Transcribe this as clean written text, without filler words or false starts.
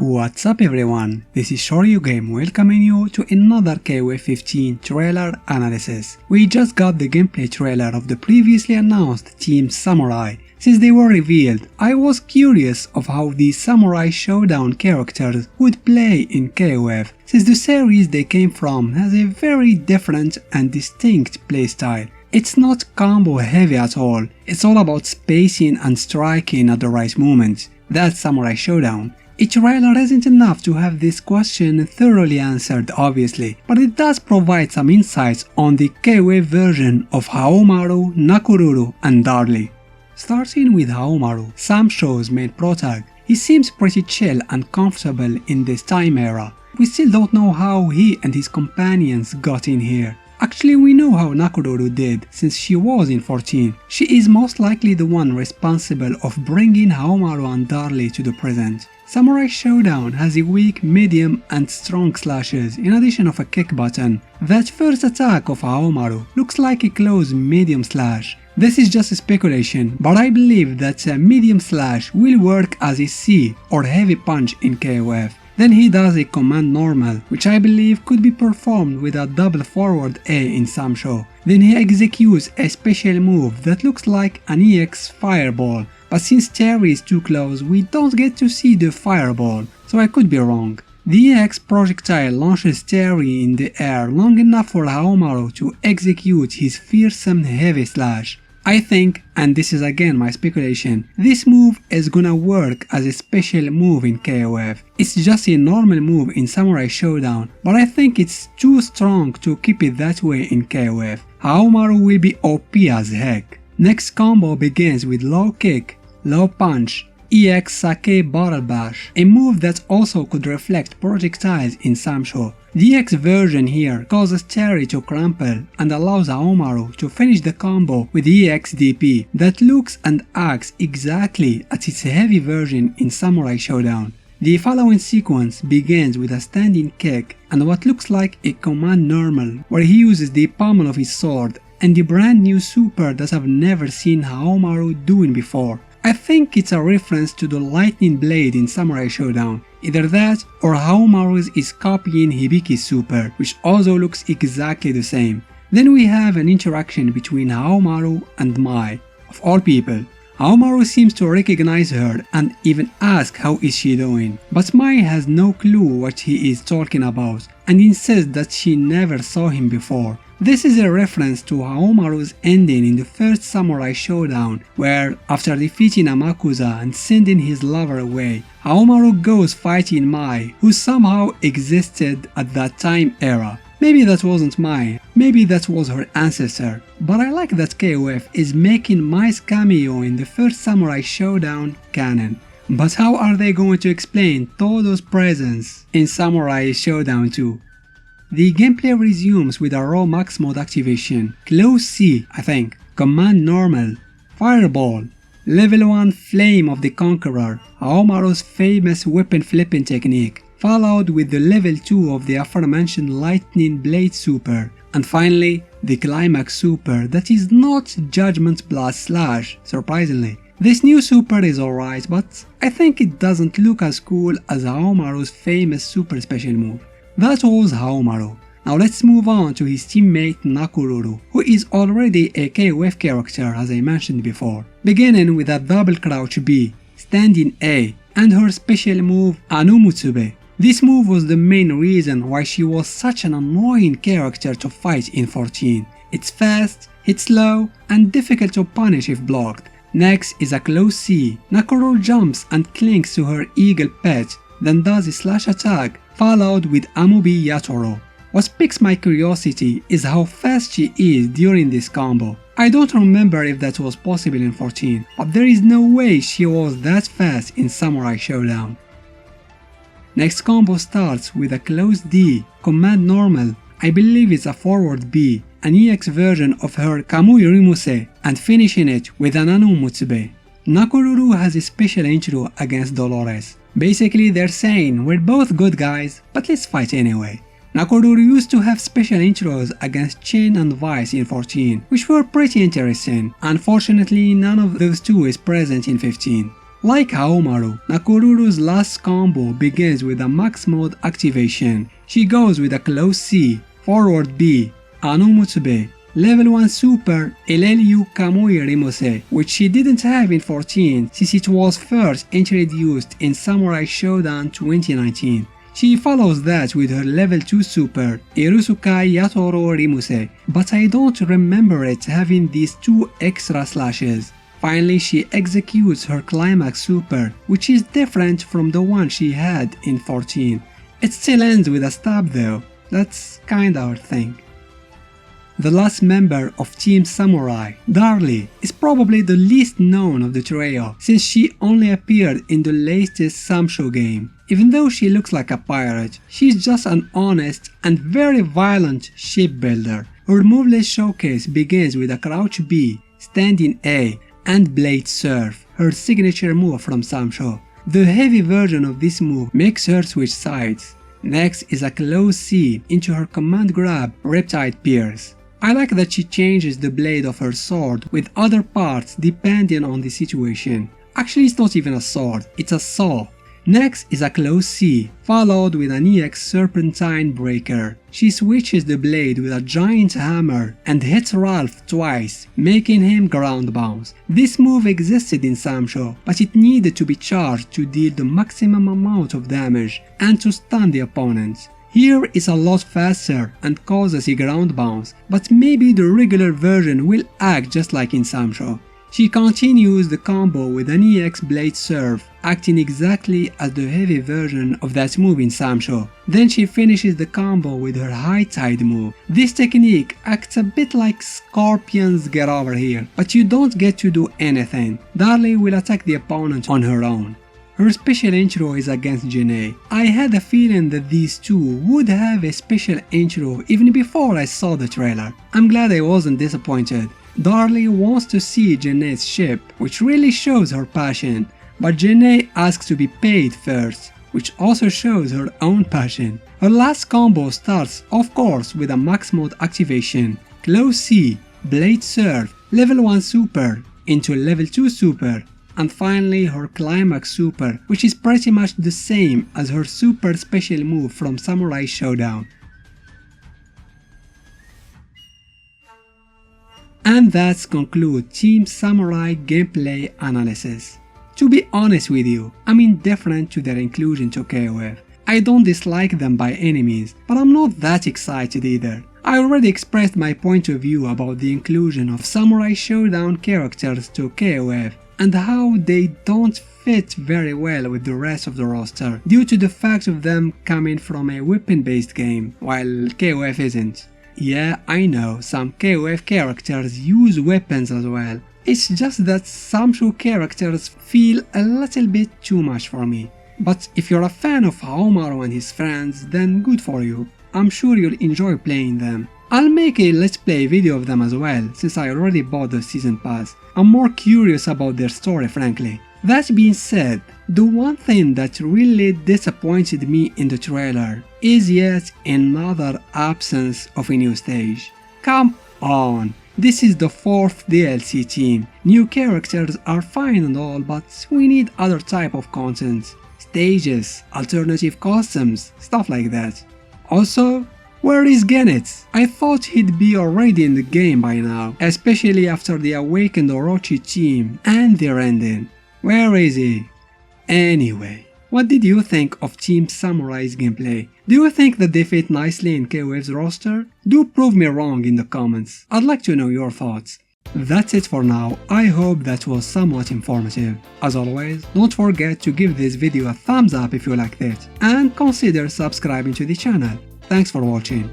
What's up everyone, this is ShoryuGame welcoming you to another KOF 15 trailer analysis. We just got the gameplay trailer of the previously announced Team Samurai. Since they were revealed, I was curious of how these Samurai Shodown characters would play in KOF, since the series they came from has a very different and distinct playstyle. It's not combo heavy at all, it's all about spacing and striking at the right moment. That's Samurai Shodown. A trailer isn't enough to have this question thoroughly answered obviously, but it does provide some insights on the KOF version of Haohmaru, Nakoruru and Darley. Starting with Haohmaru, Samsho's main protag, he seems pretty chill and comfortable in this time era. We still don't know how he and his companions got in here. Actually, we know how Nakuruuru did, since she was in 14. She is most likely the one responsible of bringing Haohmaru and Darley to the present. Samurai Shodown has a weak, medium and strong slashes in addition of a kick button. That first attack of Aumaru looks like a close medium slash. This is just a speculation, but I believe that a medium slash will work as a C or heavy punch in KOF. Then he does a command normal, which I believe could be performed with a double forward A in Samsho. Then he executes a special move that looks like an EX fireball, but since Terry is too close we don't get to see the fireball, so I could be wrong. The EX projectile launches Terry in the air long enough for Aumaru to execute his fearsome heavy slash. I think, and this is again my speculation, this move is gonna work as a special move in KOF. It's just a normal move in Samurai Shodown, but I think it's too strong to keep it that way in KOF. Aumaru will be OP as heck. Next combo begins with low kick, low punch, EX Sake Barrel Bash, a move that also could reflect projectiles in Samsho. The EX version here causes Terry to crumple and allows Aumaru to finish the combo with EX DP that looks and acts exactly as its heavy version in Samurai Shodown. The following sequence begins with a standing kick and what looks like a command normal where he uses the pommel of his sword and the brand new super that I've never seen Haohmaru doing before. I think it's a reference to the lightning blade in Samurai Shodown. Either that or Haohmaru's is copying Hibiki's super, which also looks exactly the same. Then we have an interaction between Haohmaru and Mai. Of all people, Aumaru seems to recognize her and even ask how is she doing, but Mai has no clue what he is talking about and insists that she never saw him before. This is a reference to Haohmaru's ending in the first Samurai Shodown, where after defeating Amakusa and sending his lover away, Aumaru goes fighting Mai, who somehow existed at that time era. Maybe that wasn't Mai, maybe that was her ancestor, but I like that KOF is making Mai's cameo in the first Samurai Shodown canon. But how are they going to explain Todo's presence in Samurai Shodown 2? The gameplay resumes with a raw max mode activation, close C I think, command normal, fireball, level 1 flame of the conqueror, Aumaru's famous weapon flipping technique, followed with the level 2 of the aforementioned lightning blade super, and finally the climax super that is not Judgment Blast Slash, surprisingly. This new super is alright, but I think it doesn't look as cool as Aumaru's famous super special move. That was Haohmaru. Now let's move on to his teammate Nakuruuru, who is already a KOF character as I mentioned before, beginning with a double crouch B, standing A, and her special move Anumutsube. This move was the main reason why she was such an annoying character to fight in 14. It's fast, hits low, and difficult to punish if blocked. Next is a close C. Nakoruru jumps and clings to her eagle pet, then does a slash attack, followed with Amubi Yatoro. What piques my curiosity is how fast she is during this combo. I don't remember if that was possible in 14, but there is no way she was that fast in Samurai Shodown. Next combo starts with a close D, command normal, I believe it's a forward B, an EX version of her Kamui Rimuse, and finishing it with an Anumutsube. Nakuruuru has a special intro against Dolores. Basically they're saying we're both good guys, but let's fight anyway. Nakoruru used to have special intros against Chin and Vice in 14, which were pretty interesting. Unfortunately, none of those two is present in 15. Like Haohmaru, Nakuruuru's last combo begins with a max mode activation. She goes with a close C, forward B, Anumutsube, level 1 super Elelyu Kamui Rimose, which she didn't have in 14 since it was first introduced in Samurai Shodown 2019. She follows that with her level 2 super Irusukai Yatoro Rimuse, but I don't remember it having these 2 extra slashes. Finally, she executes her climax super, which is different from the one she had in 14. It still ends with a stab though, that's kinda her thing. The last member of Team Samurai, Darley, is probably the least known of the trio since she only appeared in the latest Samsho game. Even though she looks like a pirate, she's just an honest and very violent shipbuilder. Her moveless showcase begins with a crouch B, standing A, and blade surf, her signature move from Samsho. The heavy version of this move makes her switch sides. Next is a close C into her command grab Riptide Pierce. I like that she changes the blade of her sword with other parts depending on the situation. Actually, it's not even a sword, it's a saw. Next is a close C, followed with an EX Serpentine Breaker. She switches the blade with a giant hammer and hits Ralph twice, making him ground bounce. This move existed in Samsho, but it needed to be charged to deal the maximum amount of damage and to stun the opponent. Here it's a lot faster and causes a ground bounce, but maybe the regular version will act just like in Samsho. She continues the combo with an EX Blade Surf, acting exactly as the heavy version of that move in Samsho. Then she finishes the combo with her High Tide move. This technique acts a bit like Scorpion's Get Over Here, but you don't get to do anything. Darley will attack the opponent on her own. Her special intro is against Janae. I had a feeling that these two would have a special intro even before I saw the trailer. I'm glad I wasn't disappointed. Darley wants to see Janae's ship, which really shows her passion, but Janae asks to be paid first, which also shows her own passion. Her last combo starts, of course, with a max mode activation, close C, Blade Surf, level 1 super, into level 2 super, and finally her climax super, which is pretty much the same as her super special move from Samurai Shodown. And that's conclude Team Samurai gameplay analysis. To be honest with you, I'm indifferent to their inclusion to KOF. I don't dislike them by any means, but I'm not that excited either. I already expressed my point of view about the inclusion of Samurai Shodown characters to KOF and how they don't fit very well with the rest of the roster due to the fact of them coming from a weapon-based game, while KOF isn't. Yeah, I know, some KOF characters use weapons as well. It's just that Samsho characters feel a little bit too much for me. But if you're a fan of Aumaru and his friends, then good for you. I'm sure you'll enjoy playing them. I'll make a let's play video of them as well, since I already bought the season pass. I'm more curious about their story, frankly. That being said, the one thing that really disappointed me in the trailer is yet another absence of a new stage. Come on, this is the 4th DLC team. New characters are fine and all, but we need other type of content. Stages, alternative costumes, stuff like that. Also, where is Gennet? I thought he'd be already in the game by now, especially after the Awakened Orochi team and their ending. Where is he? Anyway, what did you think of Team Samurai's gameplay? Do you think that they fit nicely in KOF's roster? Do prove me wrong in the comments, I'd like to know your thoughts. That's it for now, I hope that was somewhat informative. As always, don't forget to give this video a thumbs up if you liked it, and consider subscribing to the channel. Thanks for watching.